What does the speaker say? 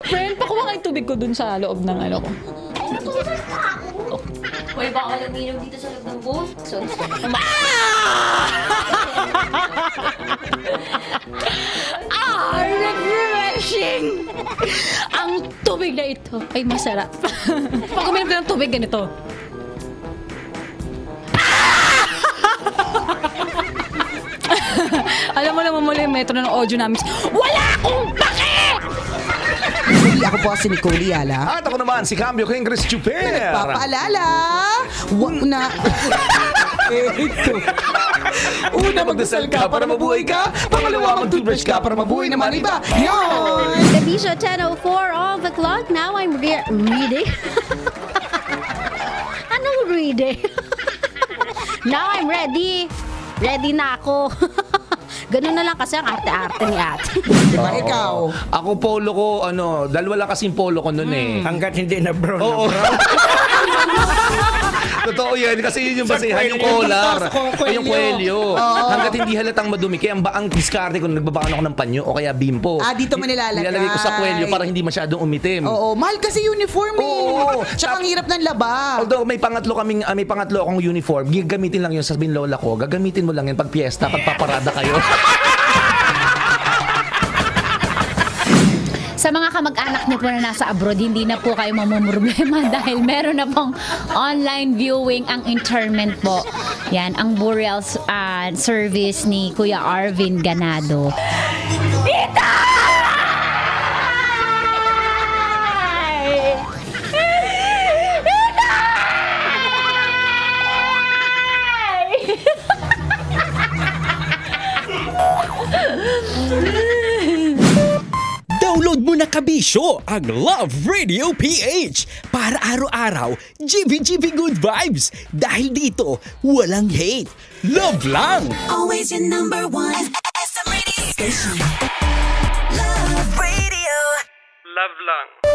Friend, pakuha nga yung tubig ko dun sa loob ng ano ko. Pwede ba ako luminom dito sa loob ng boat? So, refreshing! Ang tubig na ito ay masarap. Pag uminom ka ng tubig, ganito. Alam mo naman muli yung metro ng audio namin. Wala akong pake! Muli ako po si Nicole Yala. At ako naman, si Cambio King Chris Chuper. Papaalala! Una, magdasal ka para mabuhay ka. Pangalawa, mag-toothbrush ka para mabuhay naman iba. Yun! The Bisho 10:04 of the clock. Now I'm reading. Anong reading? Now I'm ready. Ready na ako. Ganun na lang kasi ang arte-arte ni ate. Diba ikaw? Ako polo ko, dalawa lang kasing polo ko nun eh. Hanggat hindi na brown Oo. na brown. Totoo yan, kasi yun yung basihan, yung collar. Yung kwelyo. Hanggat hindi halatang madumi. Kaya ang diskarte ko, nagbabaan ako ng panyo o kaya bimpo. Dito mo nilalagay. Nilalagay ko sa kwelyo para hindi masyadong umitim. Oo, mahal kasi uniform eh. Oo. Tsaka ang hirap ng laba. Although may pangatlo akong uniform, gagamitin lang yun, sabihin lola ko, gagamitin mo lang yun pag piyesta, pag paparada kayo. Sa mga kamag-anak niyo po na nasa abroad, hindi na po kayo mamumroblema dahil meron na pong online viewing ang interment po. Yan, ang burial service ni Kuya Arvin Ganado. Download mo na kabisyo ang Love Radio PH para araw-araw GB good vibes dahil dito walang hate, love lang. Always your number one SM radio station. Love Radio. Love lang.